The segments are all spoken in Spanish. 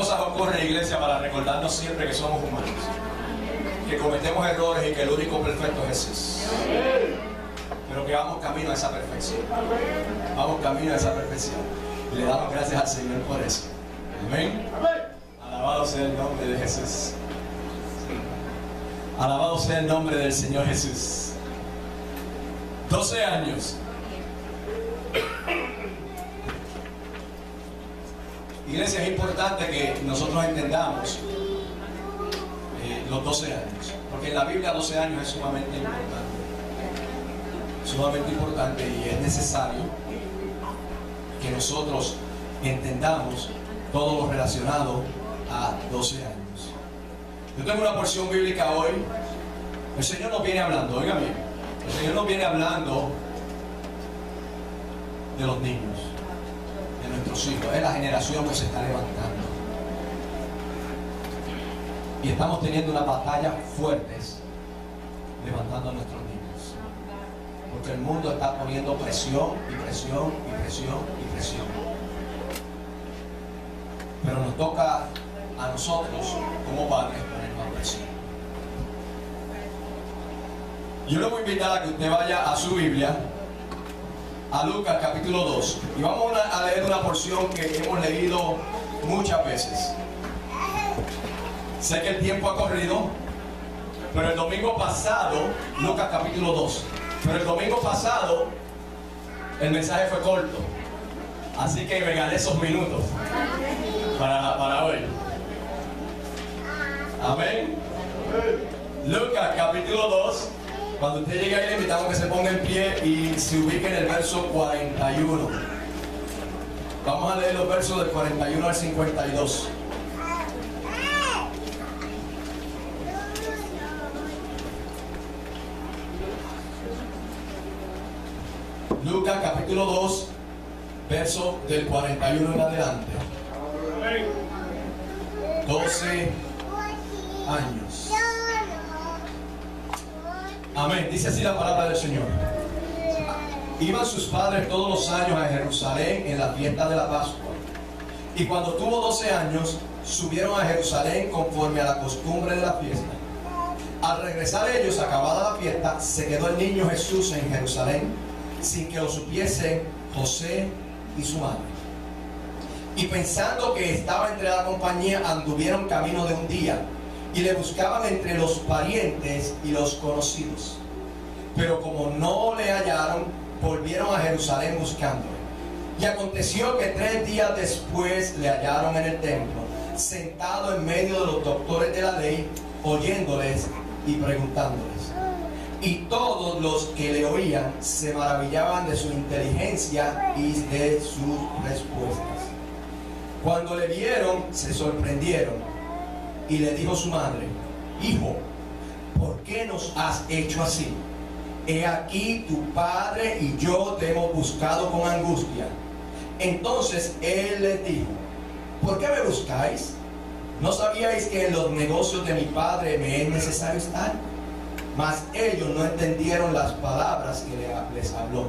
cosas ocurren, iglesia, para recordarnos siempre que somos humanos, que cometemos errores y que el único perfecto es Jesús. Pero que vamos camino a esa perfección. Vamos camino a esa perfección. Y le damos gracias al Señor por eso. Amén. Alabado sea el nombre de Jesús. Alabado sea el nombre del Señor Jesús. 12 años. Iglesia, es importante que nosotros entendamos los 12 años. Porque en la Biblia 12 años es sumamente importante. Sumamente importante, y es necesario que nosotros entendamos todo lo relacionado a 12 años. Yo tengo una porción bíblica hoy. El Señor nos viene hablando, oigan bien, el Señor nos viene hablando de los niños, de nuestros hijos, es la generación que se está levantando. Y estamos teniendo unas batallas fuertes levantando a nuestros niños. Porque el mundo está poniendo presión y presión y presión y presión. Pero nos toca a nosotros como padres poner más presión. Yo le voy a invitar a que usted vaya a su Biblia, a Lucas capítulo 2, y vamos a leer una porción que hemos leído muchas veces. Sé que el tiempo ha corrido, pero el domingo pasado, Lucas capítulo 2, pero el domingo pasado el mensaje fue corto, así que me gané esos minutos para hoy. Amén. Lucas capítulo 2. Cuando usted llegue ahí, le invitamos que se ponga en pie y se ubique en el verso 41. Vamos a leer los versos del 41 al 52. Lucas capítulo 2, verso del 41 en adelante. 12 años. Amén. Dice así la palabra del Señor. Iban sus padres todos los años a Jerusalén en la fiesta de la Pascua. Y cuando tuvo 12 años, subieron a Jerusalén conforme a la costumbre de la fiesta. Al regresar ellos, acabada la fiesta, se quedó el niño Jesús en Jerusalén, sin que lo supiesen José y su madre. Y pensando que estaba entre la compañía, anduvieron camino de un día y le buscaban entre los parientes y los conocidos. Pero como no le hallaron, volvieron a Jerusalén buscándole. Y aconteció que 3 días después le hallaron en el templo, sentado en medio de los doctores de la ley, oyéndoles y preguntándoles. Y todos los que le oían se maravillaban de su inteligencia y de sus respuestas. Cuando le vieron, se sorprendieron. Y le dijo su madre: Hijo, ¿por qué nos has hecho así? He aquí tu padre y yo te hemos buscado con angustia. Entonces él les dijo: ¿por qué me buscáis? ¿No sabíais que en los negocios de mi padre me es necesario estar? Mas ellos no entendieron las palabras que les habló.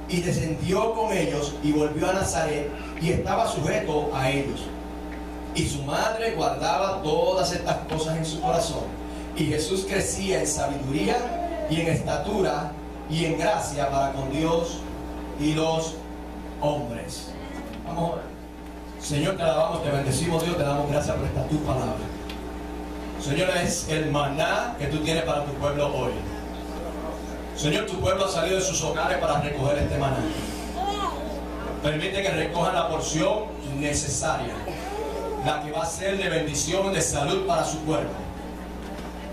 Y descendió con ellos y volvió a Nazaret, y estaba sujeto a ellos. Y su madre guardaba todas estas cosas en su corazón. Y Jesús crecía en sabiduría y en estatura y en gracia para con Dios y los hombres. Vamos a ver. Señor, te alabamos, te bendecimos, Dios, te damos gracias por esta tu palabra. Señor, es el maná que tú tienes para tu pueblo hoy. Señor, tu pueblo ha salido de sus hogares para recoger este maná. Permite que recojan la porción necesaria, la que va a ser de bendición, de salud para su cuerpo.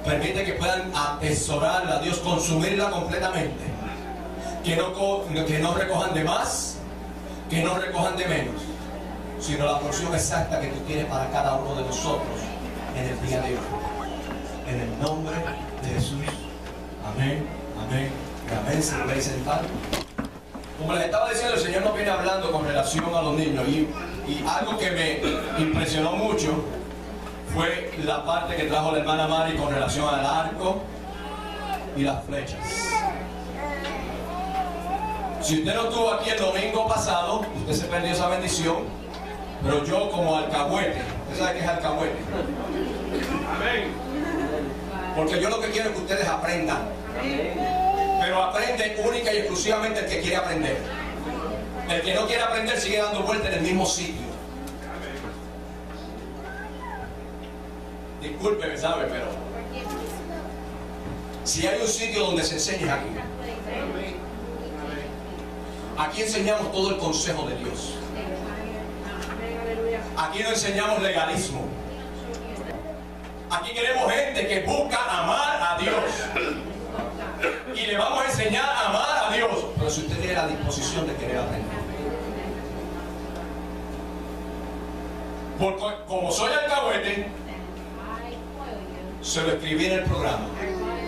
Permite que puedan atesorarla, Dios, consumirla completamente. Que no recojan de más, que no recojan de menos, sino la porción exacta que tú tienes para cada uno de nosotros en el día de hoy. En el nombre de Jesús. Amén, amén y amén. Se puede sentar. Como les estaba diciendo, el Señor nos viene hablando con relación a los niños. Y algo que me impresionó mucho fue la parte que trajo la hermana Mari con relación al arco y las flechas. Si usted no estuvo aquí el domingo pasado, usted se perdió esa bendición. Pero yo como alcahuete, ¿usted sabe qué es alcahuete? Amén. Porque yo lo que quiero es que ustedes aprendan. Pero aprende única y exclusivamente el que quiere aprender. El que no quiere aprender sigue dando vueltas en el mismo sitio. Discúlpeme, ¿sabe? Pero si hay un sitio donde se enseña, es aquí. Aquí enseñamos todo el consejo de Dios. Aquí no enseñamos legalismo. Aquí queremos gente que busca amar a Dios. Y le vamos a enseñar a amar a Dios. Pero si usted tiene la disposición de querer aprender. Porque como soy alcahuete, se lo escribí en el programa.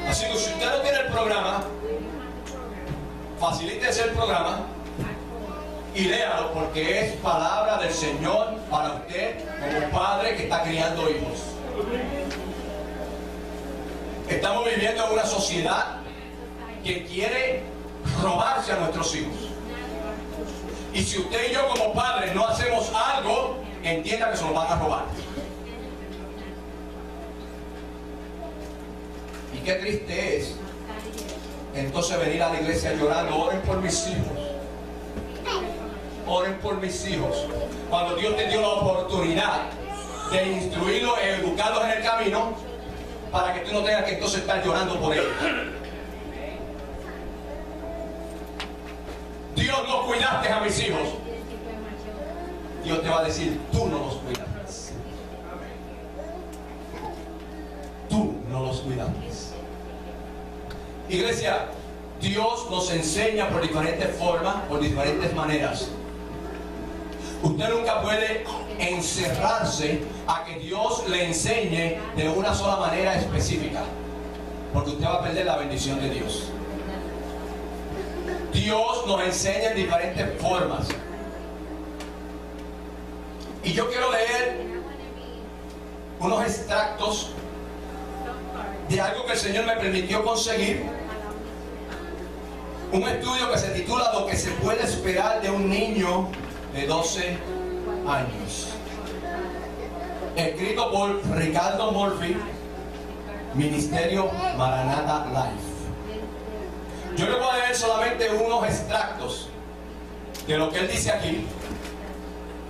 Así que si usted no tiene el programa, facilítese el programa y léalo, porque es palabra del Señor para usted como padre que está criando hijos. Estamos viviendo en una sociedad que quiere robarse a nuestros hijos. Y si usted y yo como padres no hacemos algo, entienda que se lo van a robar. Y qué triste es entonces venir a la iglesia llorando: oren por mis hijos, oren por mis hijos, cuando Dios te dio la oportunidad de instruirlos y educarlos en el camino, para que tú no tengas que entonces estar llorando por ellos. Dios no cuidaste a mis hijos. Dios te va a decir: tú no los cuidaste. Tú no los cuidaste. Iglesia, Dios nos enseña por diferentes formas, por diferentes maneras. Usted nunca puede encerrarse a que Dios le enseñe de una sola manera específica, porque usted va a perder la bendición de Dios. Dios nos enseña en diferentes formas. Y yo quiero leer unos extractos de algo que el Señor me permitió conseguir. Un estudio que se titula "Lo que se puede esperar de un niño de 12 años". Escrito por Ricardo Murphy, Ministerio Maranatha Life. Yo le voy a leer solamente unos extractos de lo que él dice aquí,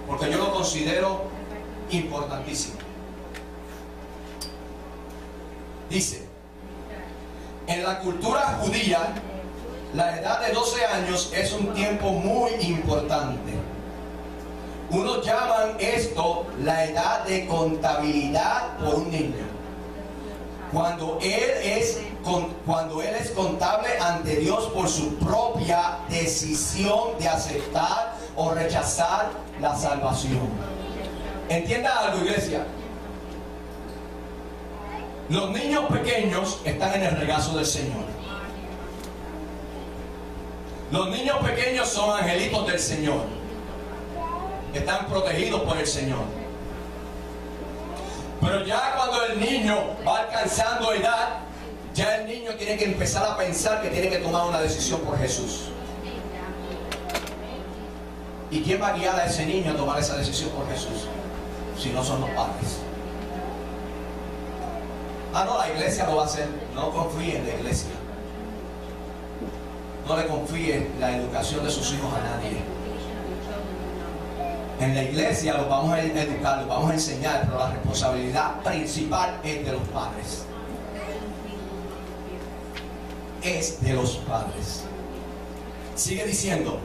porque yo lo considero importantísimo. Dice: en la cultura judía, la edad de 12 años es un tiempo muy importante. Unos llaman esto la edad de contabilidad por un niño. Cuando él es contable ante Dios por su propia decisión de aceptar o rechazar la salvación. Entienda algo, iglesia. Los niños pequeños están en el regazo del Señor. Los niños pequeños son angelitos del Señor. Están protegidos por el Señor. Pero ya cuando el niño va alcanzando edad, ya el niño tiene que empezar a pensar que tiene que tomar una decisión por Jesús. ¿Y quién va a guiar a ese niño a tomar esa decisión por Jesús? Si no son los padres. No, la iglesia lo va a hacer. No confíe en la iglesia. No le confíe la educación de sus hijos a nadie. En la iglesia los vamos a educar, los vamos a enseñar, pero la responsabilidad principal es de los padres. Es de los padres. Sigue diciendo: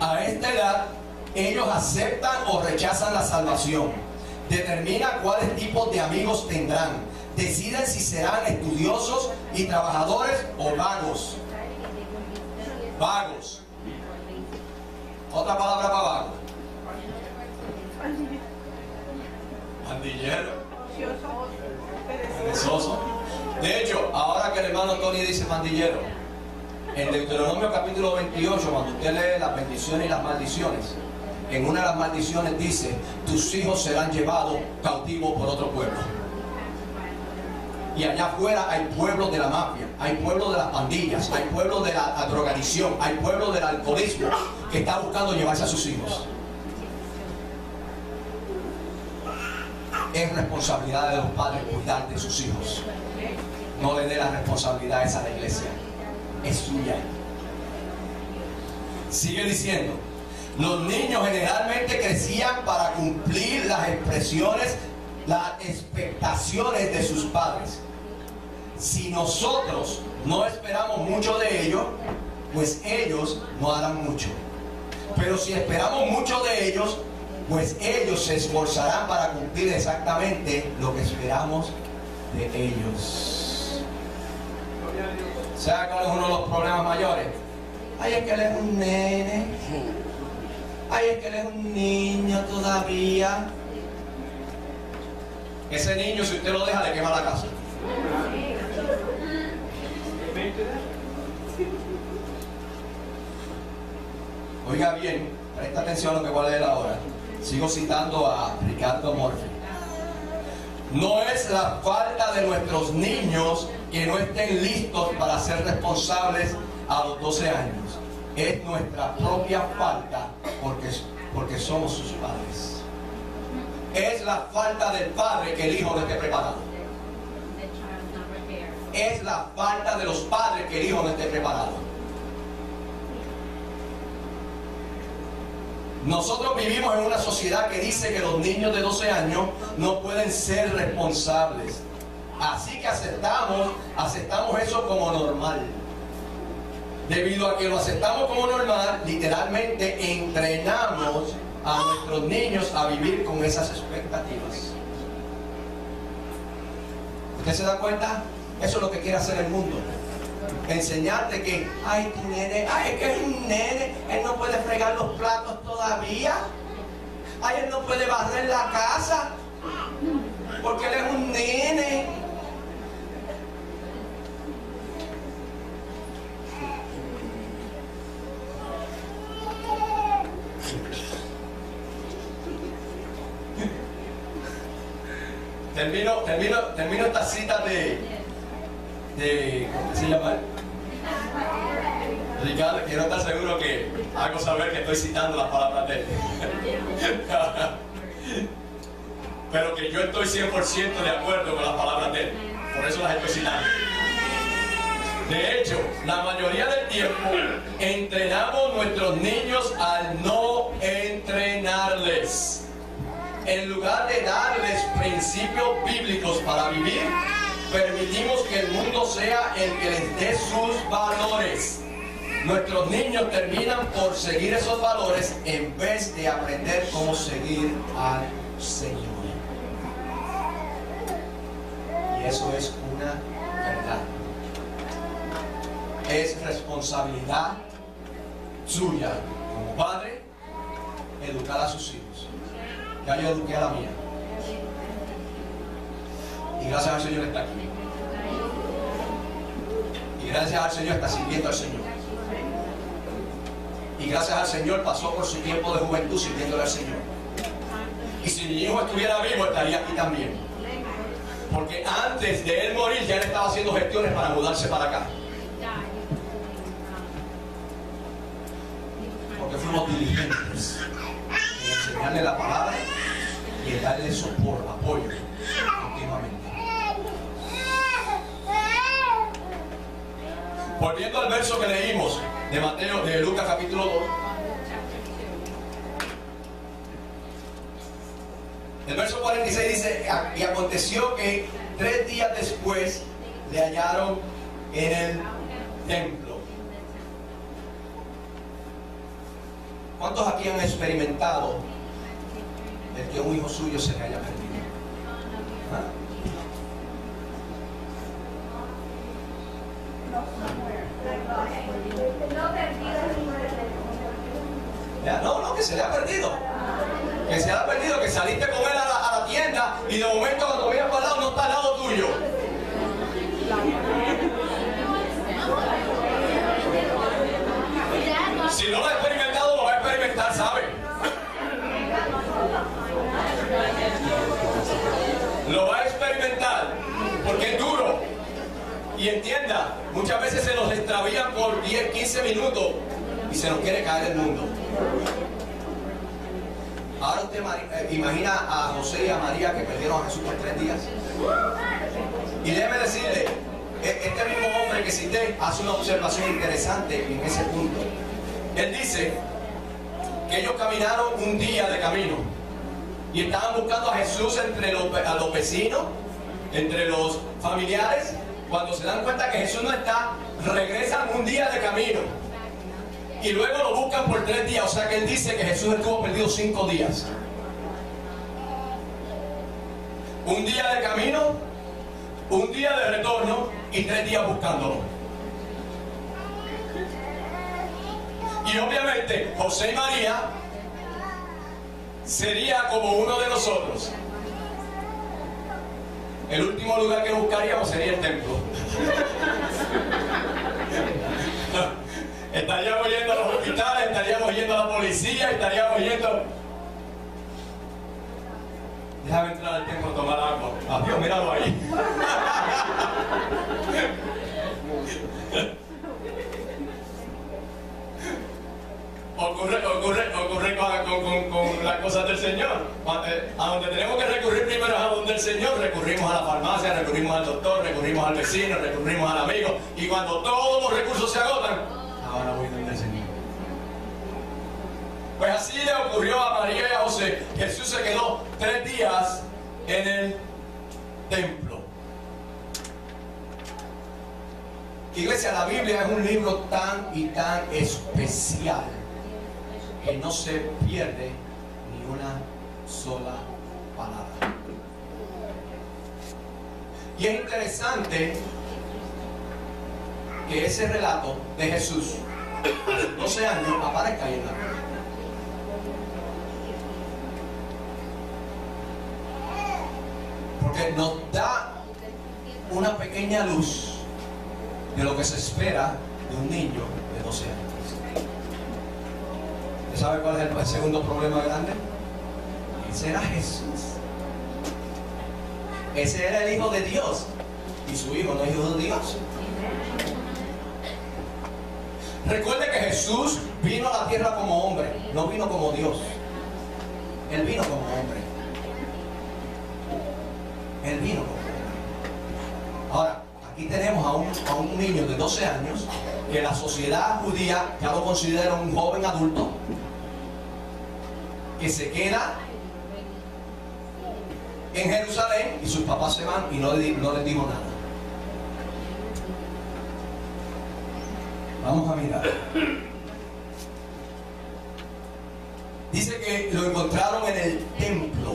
a esta edad ellos aceptan o rechazan la salvación, determinan cuáles tipos de amigos tendrán, deciden si serán estudiosos y trabajadores o vagos. Vagos. Otra palabra para vago. Mandillero. Perezoso. De hecho, ahora que el hermano Tony dice mandillero, en Deuteronomio capítulo 28, cuando usted lee las bendiciones y las maldiciones, en una de las maldiciones dice: tus hijos serán llevados cautivos por otro pueblo. Y allá afuera hay pueblos de la mafia, hay pueblos de las pandillas, hay pueblos de la drogadicción, hay pueblos del alcoholismo que está buscando llevarse a sus hijos. Es responsabilidad de los padres cuidar de sus hijos. No le dé la responsabilidad esa a la iglesia. Es suya. Sigue diciendo, los niños generalmente crecían para cumplir las expresiones, las expectaciones de sus padres. Si nosotros no esperamos mucho de ellos, pues ellos no harán mucho. Pero si esperamos mucho de ellos, pues ellos se esforzarán para cumplir exactamente lo que esperamos de ellos. ¿Sabe cuál es uno de los problemas mayores? Ay, es que él es un nene. Ay, es que él es un niño todavía. Ese niño, si usted lo deja, le quema la casa. Oiga bien, presta atención a lo que voy a leer ahora. Sigo citando a Ricardo Murphy. No es la falta de nuestros niños que no estén listos para ser responsables a los 12 años. Es nuestra propia falta porque somos sus padres. Es la falta del padre que el hijo no esté preparado. Es la falta de los padres que el hijo no esté preparado. Nosotros vivimos en una sociedad que dice que los niños de 12 años no pueden ser responsables. Así que aceptamos eso como normal. Debido a que lo aceptamos como normal, literalmente entrenamos a nuestros niños a vivir con esas expectativas. ¿Usted se da cuenta? Eso es lo que quiere hacer el mundo. Enseñarte que, ay, tu nene, ay, es que es un nene, él no puede fregar los platos todavía. Ay, él no puede barrer la casa, porque él es un nene. Termino esta cita de ¿cómo se llama? Ricardo, quiero estar seguro que hago saber que estoy citando las palabras de él. Pero que yo estoy 100% de acuerdo con las palabras de él. Por eso las estoy citando. De hecho, la mayoría del tiempo entrenamos nuestros niños al no entrenarles. En lugar de darles principios bíblicos para vivir, permitimos que el mundo sea el que les dé sus valores. Nuestros niños terminan por seguir esos valores en vez de aprender cómo seguir al Señor. Y eso es una verdad. Es responsabilidad suya como padre educar a sus hijos. Ya yo eduqué a la mía. Y gracias al Señor está aquí. Y gracias al Señor está sirviendo al Señor. Y gracias al Señor pasó por su tiempo de juventud sirviéndole al Señor. Y si mi hijo estuviera vivo, estaría aquí también. Porque antes de él morir, ya él estaba haciendo gestiones para mudarse para acá. Porque fuimos diligentes en enseñarle la palabra y en darle soporte, apoyo continuamente. Volviendo al verso que leímos de Mateo, de Lucas capítulo 2. El verso 46 dice: y aconteció que 3 días después le hallaron en el templo. ¿Cuántos aquí han experimentado el que un hijo suyo se le haya perdido? ¿Ah? No, que se le ha perdido. Que se le ha perdido, que saliste con él a la tienda y de momento cuando miras para el lado no está al lado tuyo. Si no lo ha experimentado, lo va a experimentar, ¿sabe? Lo va a experimentar porque es duro. Y entienda, muchas veces se nos extravían por 10, 15 minutos y se nos quiere caer el mundo. Ahora usted imagina a José y a María que perdieron a Jesús por 3 días. Y déjeme decirle, este mismo hombre que cité hace una observación interesante en ese punto. Él dice que ellos caminaron un día de camino y estaban buscando a Jesús entre a los vecinos, entre los familiares. Cuando se dan cuenta que Jesús no está, regresan un día de camino y luego lo buscan por 3 días. O sea que él dice que Jesús estuvo perdido 5 días. Un día de camino, un día de retorno y 3 días buscándolo. Y obviamente José y María sería como uno de nosotros. El último lugar que buscaríamos sería el templo. Estaríamos yendo a los hospitales, estaríamos yendo a la policía, estaríamos yendo... Déjame entrar al templo a tomar agua. Adiós, míralo ahí. Ocurre con las cosas del Señor. A donde tenemos que recurrir primero es a donde el Señor. Recurrimos a la farmacia, recurrimos al doctor, recurrimos al vecino, recurrimos al amigo. Y cuando todos los recursos se agotan, ahora voy donde el Señor. Pues así le ocurrió a María y a José. Jesús se quedó 3 días en el templo. Iglesia, la Biblia es un libro tan y tan especial que no se pierde ni una sola palabra. Y es interesante que ese relato de Jesús a sus 12 años aparezca ahí en la Biblia. Porque nos da una pequeña luz de lo que se espera de un niño de 12 años. ¿Usted sabe cuál es el segundo problema grande? Ese era Jesús. Ese era el Hijo de Dios. Y su Hijo no es Hijo de Dios. Recuerde que Jesús vino a la tierra como hombre, no vino como Dios. Él vino como hombre. Él vino como hombre. Ahora, aquí tenemos a un niño de 12 años que la sociedad judía ya lo considera un joven adulto, que se queda en Jerusalén y sus papás se van y no les dijo nada. Vamos a mirar. Dice que lo encontraron en el templo.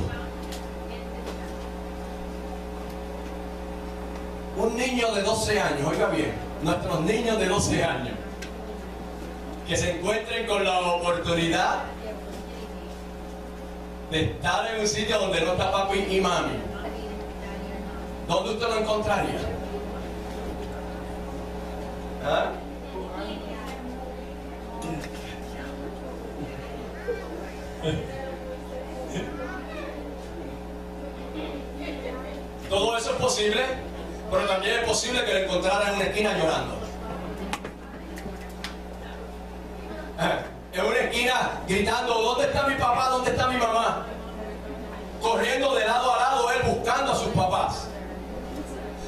Un niño de 12 años, oiga bien, nuestros niños de 12 años, que se encuentren con la oportunidad de estar en un sitio donde no está papi y mami. ¿Dónde usted lo encontraría? ¿Ah? Todo eso es posible, pero también es posible que lo encontrara en una esquina llorando. En una esquina gritando: ¿dónde está mi papá? ¿Dónde está mi mamá? Corriendo de lado a lado, él buscando a sus papás.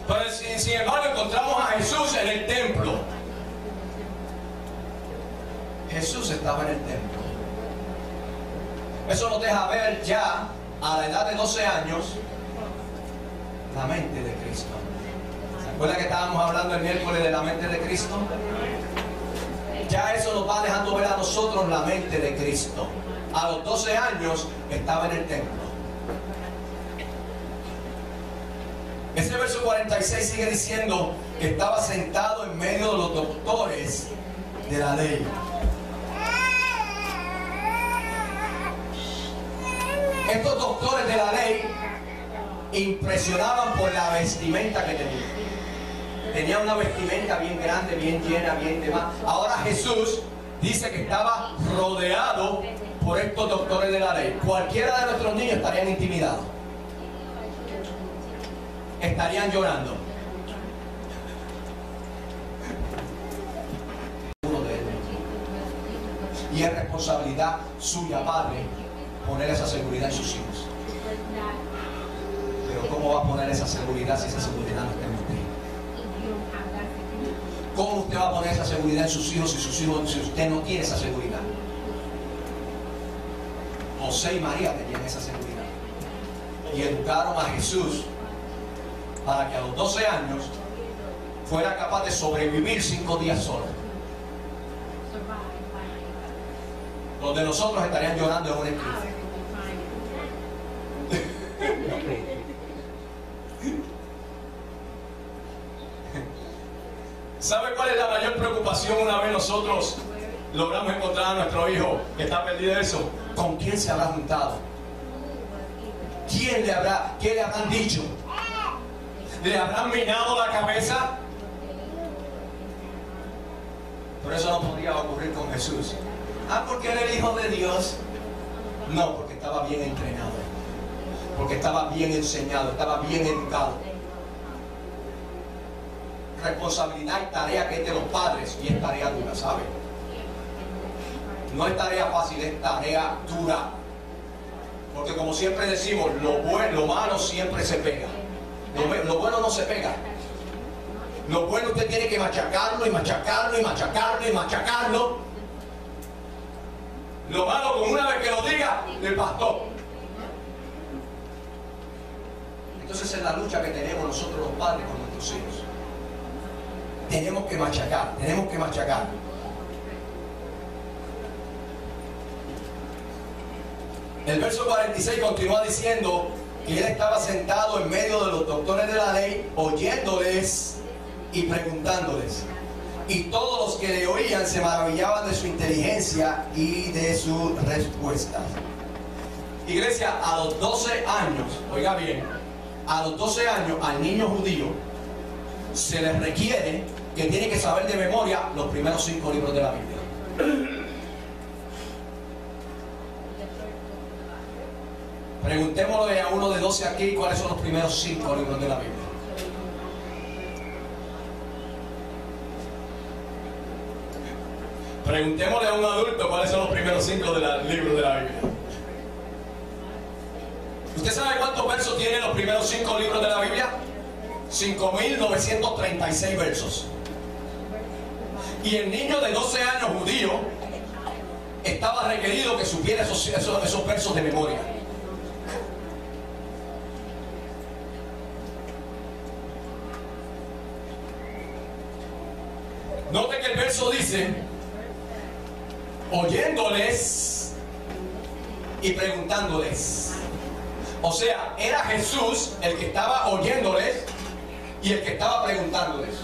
Pero sin embargo encontramos a Jesús en el templo. Jesús estaba en el templo. Eso nos deja ver ya a la edad de 12 años la mente de Cristo. ¿Se acuerda que estábamos hablando el miércoles de la mente de Cristo? Ya eso nos va dejando ver a nosotros la mente de Cristo. A los 12 años estaba en el templo. Ese verso 46 sigue diciendo que estaba sentado en medio de los doctores de la ley. Estos doctores de la ley impresionaban por la vestimenta que tenían. Tenían una vestimenta bien grande, bien llena, bien demás. Ahora Jesús dice que estaba rodeado por estos doctores de la ley. Cualquiera de nuestros niños estarían intimidados. Estarían llorando. Uno de ellos. Y es responsabilidad suya, Padre, poner esa seguridad en sus hijos. Pero ¿cómo va a poner esa seguridad si esa seguridad no está en usted? ¿Cómo usted va a poner esa seguridad en sus hijos si usted no tiene esa seguridad? José y María tenían esa seguridad y educaron a Jesús para que a los 12 años fuera capaz de sobrevivir 5 días solo. Los de nosotros estarían llorando en una esquina. ¿Sabe cuál es la mayor preocupación una vez nosotros logramos encontrar a nuestro hijo que está perdido de eso? ¿Con quién se habrá juntado? ¿Qué le habrán dicho? ¿Le habrán minado la cabeza? Pero eso no podría ocurrir con Jesús. Ah, porque era el Hijo de Dios. No, porque estaba bien entrenado, porque estaba bien enseñado, estaba bien educado. Responsabilidad y tarea que es de los padres, y es tarea dura, ¿sabe? No es tarea fácil, es tarea dura. Porque como siempre decimos, lo malo siempre se pega. Lo bueno no se pega. Lo bueno usted tiene que machacarlo y machacarlo y machacarlo y machacarlo. Lo malo, con una vez que lo diga, le bastó. Entonces es la lucha que tenemos nosotros los padres con nuestros hijos. Tenemos que machacar, tenemos que machacar. El verso 46 continúa diciendo que él estaba sentado en medio de los doctores de la ley, oyéndoles y preguntándoles. Y todos los que le oían se maravillaban de su inteligencia y de su respuesta. Iglesia, a los 12 años, oiga bien, a los 12 años al niño judío se le requiere que tiene que saber de memoria los primeros 5 libros de la Biblia. Preguntémosle a uno de 12 aquí cuáles son los primeros 5 libros de la Biblia. Preguntémosle a un adulto cuáles son los primeros 5 libros de la Biblia. ¿Usted sabe cuántos versos tienen los primeros 5 libros de la Biblia? 5.936 versos. Y el niño de 12 años judío estaba requerido que supiera esos versos de memoria. Note que el verso dice, oyéndoles y preguntándoles. O sea, era Jesús el que estaba oyéndoles y el que estaba preguntándoles.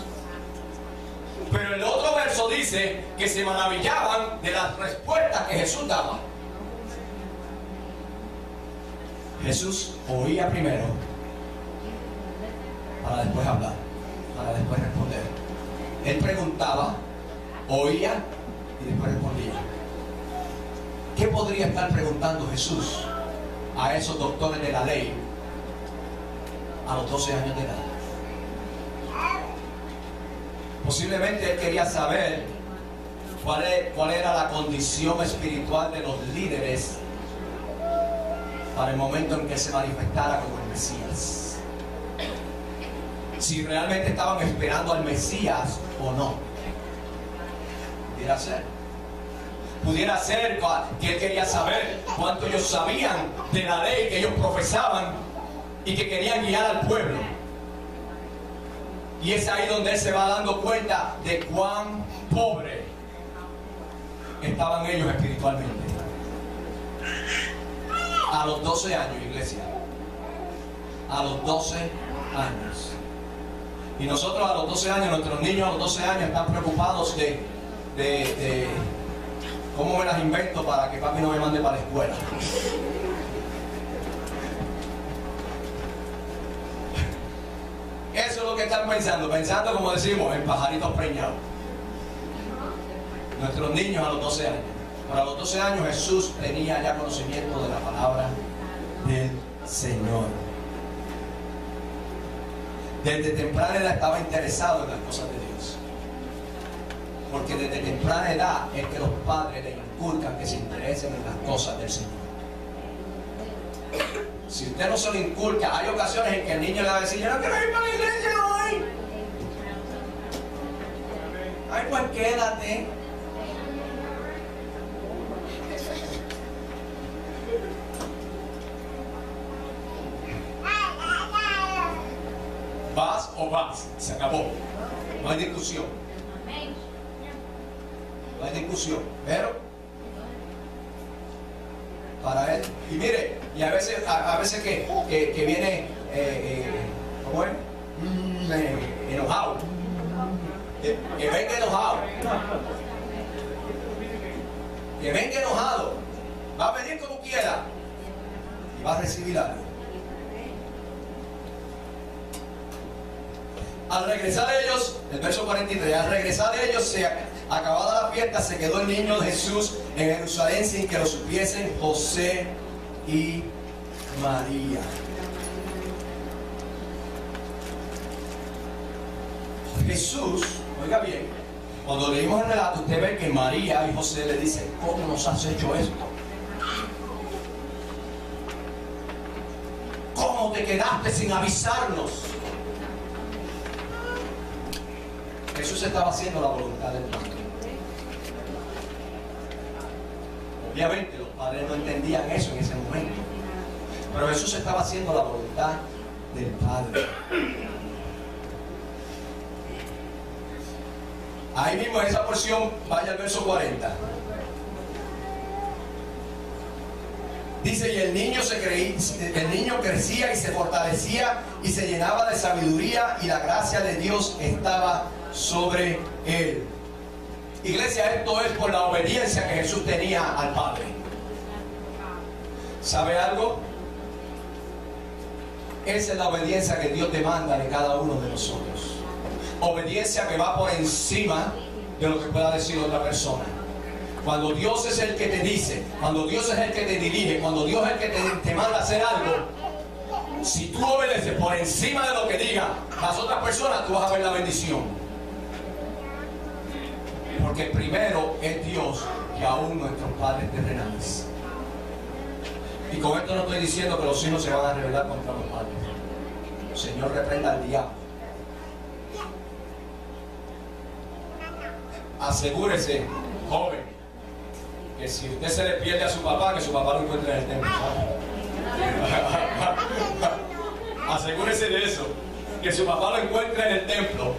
Pero el otro verso dice que se maravillaban de las respuestas que Jesús daba. Jesús oía primero para después hablar, para después responder. Él preguntaba, oía y después respondía. ¿Qué podría estar preguntando Jesús a esos doctores de la ley a los 12 años de edad? Posiblemente él quería saber cuál era la condición espiritual de los líderes para el momento en que se manifestara como el Mesías. Si realmente estaban esperando al Mesías o no. Pudiera ser que él quería saber cuánto ellos sabían de la ley que ellos profesaban y que querían guiar al pueblo. Y es ahí donde él se va dando cuenta de cuán pobre estaban ellos espiritualmente. A los 12 años, iglesia. A los 12 años. Y nosotros a los 12 años, nuestros niños a los 12 años están preocupados de cómo me las invento para que papi no me mande para la escuela. Eso es lo que están pensando como decimos, en pajaritos preñados. Nuestros niños a los 12 años. Pero a los 12 años Jesús tenía ya conocimiento de la palabra del Señor. Desde temprana edad estaba interesado en las cosas de Dios. Porque desde temprana edad es que los padres le inculcan que se interesen en las cosas del Señor. Si usted no se lo inculca, hay ocasiones en que el niño le va a decir, yo no quiero ir para la iglesia hoy. Ay, pues quédate. ¿Vas o vas? Se acabó. No hay discusión. No hay discusión. Pero para él, y mire, y a veces que viene ¿cómo es? Enojado. Que venga enojado. Que venga enojado. Va a venir como quiera. Y va a recibir algo. Al regresar ellos, el verso 43, al regresar ellos, acabada la fiesta, se quedó el niño de Jesús en Jerusalén sin que lo supiesen José y María. Jesús, oiga bien, cuando leímos el relato, usted ve que María y José le dicen, ¿cómo nos has hecho esto? ¿Cómo te quedaste sin avisarnos? Jesús estaba haciendo la voluntad del Padre. Obviamente los padres no entendían eso en ese momento, pero Jesús estaba haciendo la voluntad del Padre. Ahí mismo en esa porción, vaya al verso 40. Dice, y el niño crecía y se fortalecía y se llenaba de sabiduría y la gracia de Dios estaba sobre él. Iglesia, esto es por la obediencia que Jesús tenía al Padre. ¿Sabe algo? Esa es la obediencia que Dios demanda de cada uno de nosotros. Obediencia que va por encima de lo que pueda decir otra persona. Cuando Dios es el que te dice, cuando Dios es el que te dirige, cuando Dios es el que te manda a hacer algo, si tú obedeces por encima de lo que digan las otras personas, tú vas a ver la bendición. Porque primero es Dios que aún nuestros padres terrenales. Y con esto no estoy diciendo que los hijos se van a rebelar contra los padres. El Señor reprenda al diablo. Asegúrese, joven, que si usted se le pierde a su papá, que su papá lo encuentre en el templo. Asegúrese de eso, que su papá lo encuentre en el templo.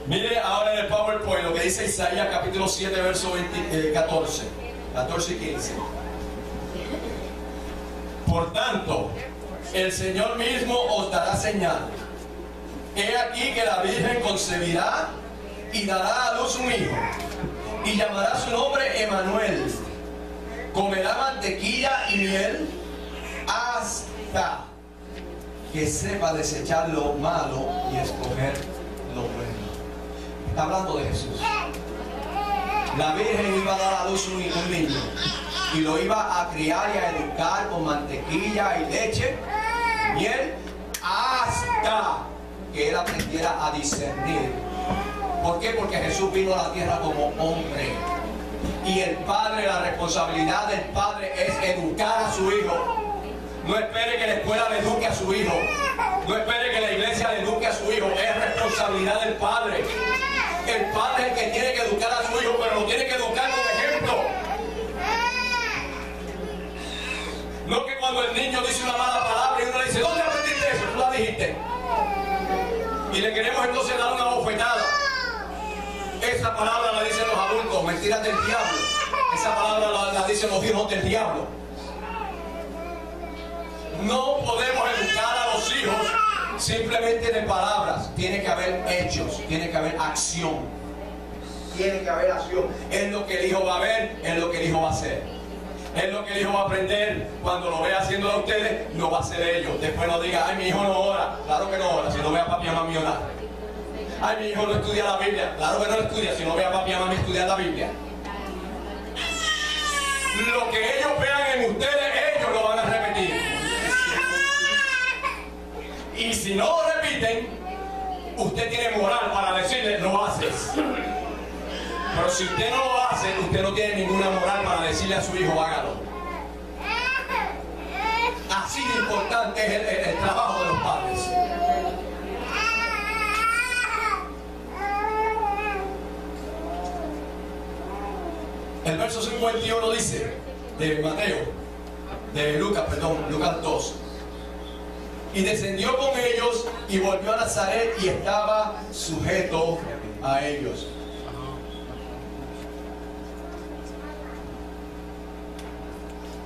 Mire ahora en el PowerPoint lo que dice Isaías capítulo 7, verso 14 y 15. Por tanto, el Señor mismo os dará señal. He aquí que la Virgen concebirá y dará a luz un hijo, y llamará su nombre Emmanuel. Comerá mantequilla y miel hasta que sepa desechar lo malo y escoger lo bueno. Está hablando de Jesús. La Virgen iba a dar a luz un niño y lo iba a criar y a educar con mantequilla y leche, miel, hasta que él aprendiera a discernir. ¿Por qué? Porque Jesús vino a la tierra como hombre. Y el Padre, la responsabilidad del Padre es educar a su hijo. No espere que la escuela le eduque a su hijo. No espere que la iglesia le eduque a su hijo. Es responsabilidad del Padre. El Padre es el que tiene que educar a su hijo, pero lo tiene que educar con ejemplo. No que cuando el niño dice una mala palabra y uno le dice, ¿dónde aprendiste eso? Tú la dijiste. Y le queremos entonces dar una bofetada. Esa palabra la dicen los adultos, mentiras del diablo. Esa palabra la dicen los hijos del diablo. No podemos educar a los hijos simplemente de palabras. Tiene que haber hechos, tiene que haber acción. Tiene que haber acción. Es lo que el hijo va a ver, es lo que el hijo va a hacer. Es lo que el hijo va a aprender. Cuando lo vea haciéndolo a ustedes, lo va a hacer ellos. Después no diga, ay, mi hijo no ora. Claro que no ora, si no ve a papi y a mami orar. Ay, mi hijo no estudia la Biblia. Claro que no lo estudia, si no ve a papi y a mami estudiar la Biblia. Lo que ellos vean en ustedes, ellos lo van a repetir. Y si no lo repiten, usted tiene moral para decirle, lo haces. Pero si usted no lo hace, usted no tiene ninguna moral para decirle a su hijo, hágalo. Así de importante es el trabajo de los padres. El verso 51 dice, Lucas 2. Y descendió con ellos y volvió a Nazaret y estaba sujeto a ellos.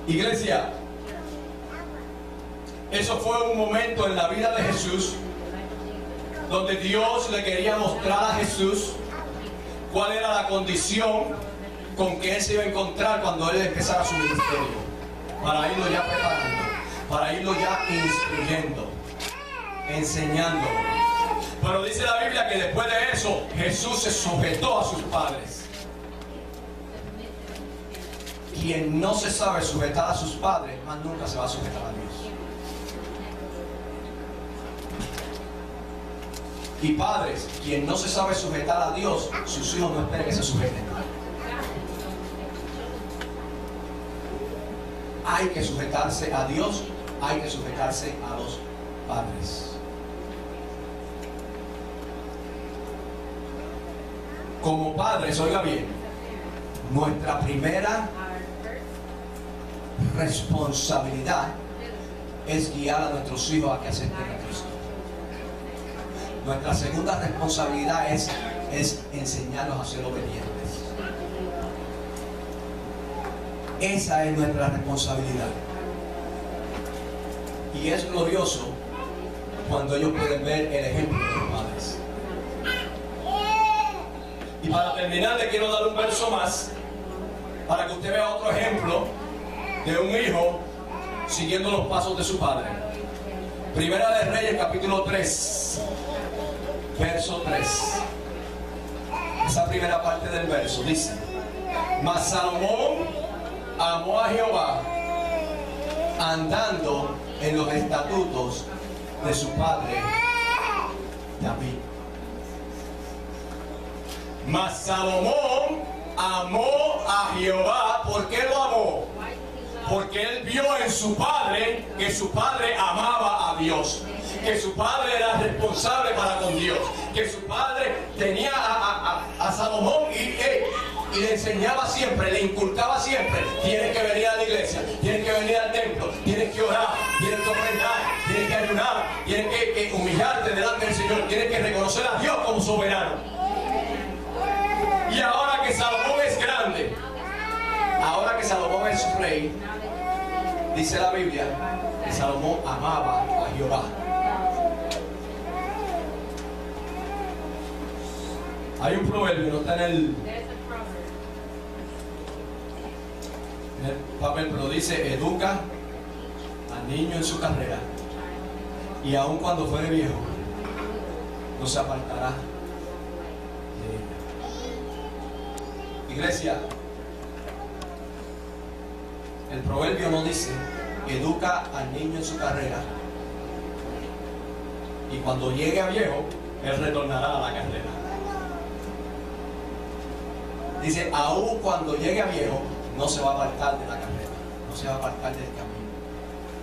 Iglesia, eso fue un momento en la vida de Jesús donde Dios le quería mostrar a Jesús cuál era la condición con que él se iba a encontrar cuando él empezara su ministerio, para irlo ya preparando, para irlo ya instruyendo, enseñando. Pero dice la Biblia que después de eso Jesús se sujetó a sus padres. Quien no se sabe sujetar a sus padres, más nunca se va a sujetar a Dios. Y padres, quien no se sabe sujetar a Dios, sus hijos no esperen que se sujeten. Hay que sujetarse a Dios, hay que sujetarse a los padres. Como padres, oiga bien, nuestra primera responsabilidad es guiar a nuestros hijos a que acepten a Cristo. Nuestra segunda responsabilidad es enseñarlos a ser obedientes. Esa es nuestra responsabilidad. Y es glorioso cuando ellos pueden ver el ejemplo de los padres. Y para terminar, le quiero dar un verso más para que usted vea otro ejemplo de un hijo siguiendo los pasos de su padre. Primera de Reyes, capítulo 3, verso 3. Esa primera parte del verso dice: Mas Salomón amó a Jehová andando en los estatutos de su padre David. Mas Salomón amó a Jehová. ¿Por qué lo amó? Porque él vio en su padre que su padre amaba a Dios, que su padre era responsable para con Dios, que su padre tenía a Salomón y le enseñaba siempre, le inculcaba siempre: tienes que venir a la iglesia, tienes que venir al templo, tienes que orar, tienes que ofrendar, tienes que ayunar, tienes que humillarte delante del Señor, tienes que reconocer a Dios como soberano. Y ahora que Salomón es grande, ahora que Salomón es rey, dice la Biblia que Salomón amaba a Jehová. Hay un proverbio, no está en el papel, pero dice: educa al niño en su carrera, y aun cuando fuere viejo, no se apartará de ella. Iglesia, el proverbio no dice: educa al niño en su carrera, y cuando llegue a viejo, él retornará a la carrera. Dice: aun cuando llegue a viejo, no se va a apartar de la carrera, no se va a apartar del camino.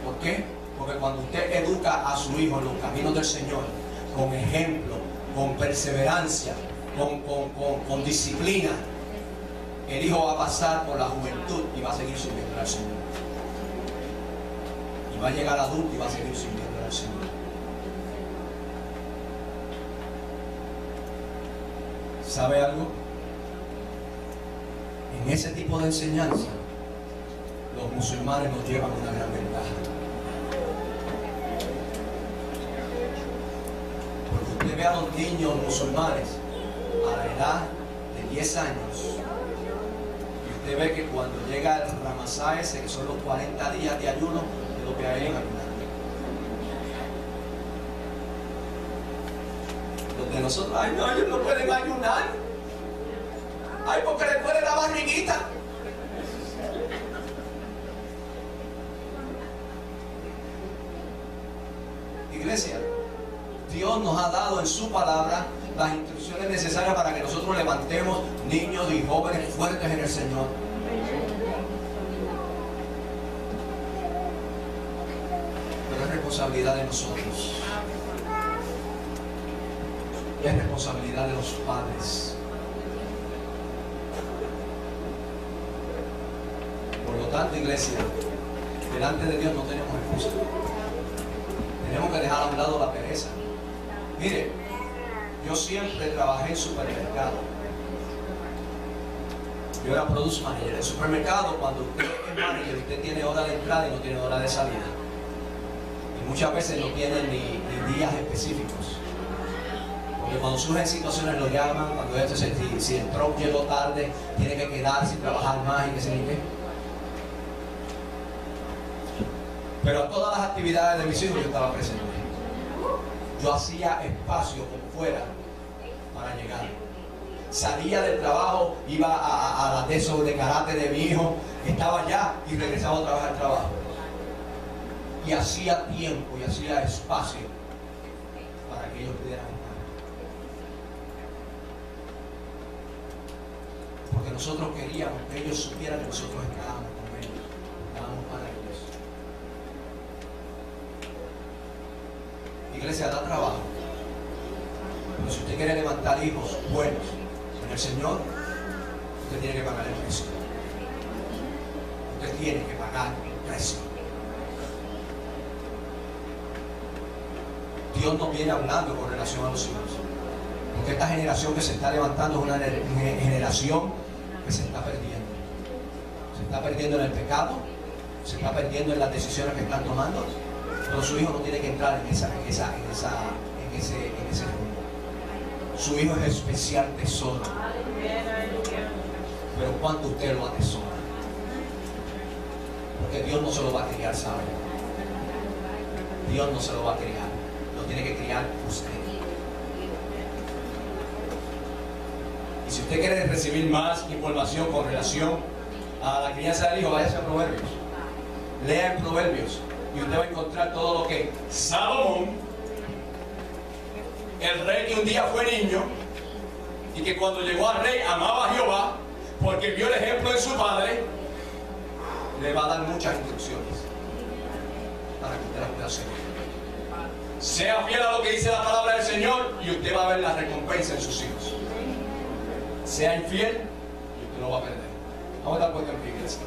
¿Por qué? Porque cuando usted educa a su hijo en los caminos del Señor, con ejemplo, con perseverancia, con disciplina, el hijo va a pasar por la juventud y va a seguir sirviendo al Señor. Y va a llegar adulto y va a seguir sirviendo al Señor. ¿Sabe algo? En ese tipo de enseñanza, los musulmanes nos llevan una gran ventaja. Porque usted ve a los niños musulmanes a la edad de 10 años, y usted ve que cuando llega el Ramazán ese, que son los 40 días de ayuno, es lo que hay en ayunar. Los de nosotros: ay no, ellos no pueden ayunar. Ay, porque le duele la barriguita. Iglesia, Dios nos ha dado en su palabra las instrucciones necesarias para que nosotros levantemos niños y jóvenes fuertes en el Señor. Pero es responsabilidad de nosotros. Y es responsabilidad de los padres. Por lo tanto, iglesia, delante de Dios no tenemos excusa. Tenemos que dejar a un lado la pereza. Mire, yo siempre trabajé en supermercado. Yo era produce manager. En el supermercado, cuando usted es manager, usted tiene hora de entrada y no tiene hora de salida. Y muchas veces no tiene ni días específicos. Porque cuando surgen situaciones lo llaman, cuando si el truck llegó tarde, tiene que quedarse y trabajar más y qué sé ni qué. Pero a todas las actividades de mis hijos yo estaba presente. Yo hacía espacio como fuera para llegar. Salía del trabajo, iba a la teso de karate de mi hijo, estaba allá y regresaba otra vez al trabajo. Y hacía tiempo y hacía espacio para que ellos pudieran estar. Porque nosotros queríamos que ellos supieran que nosotros estábamos con ellos, estábamos para ellos. Iglesia, da trabajo. Pero si usted quiere levantar hijos buenos en el Señor, usted tiene que pagar el precio. Usted tiene que pagar el precio. Dios nos viene hablando con relación a los hijos. Porque esta generación que se está levantando es una generación que se está perdiendo. Se está perdiendo en el pecado, se está perdiendo en las decisiones que están tomando. Pero su hijo no tiene que entrar en ese rumbo. Su hijo es especial tesoro. Pero ¿cuánto usted lo atesora? Porque Dios no se lo va a criar, ¿sabe? Dios no se lo va a criar. Lo tiene que criar usted. Y si usted quiere recibir más información con relación a la crianza del hijo, váyase a Proverbios. Lea en Proverbios. Y usted va a encontrar todo lo que Salomón, el rey que un día fue niño y que cuando llegó al rey amaba a Jehová porque vio el ejemplo de su padre, le va a dar muchas instrucciones para que usted las pueda hacer. Sea fiel a lo que dice la palabra del Señor y usted va a ver la recompensa en sus hijos. Sea infiel y usted no va a perder. Vamos a estar puestos en pie, iglesia.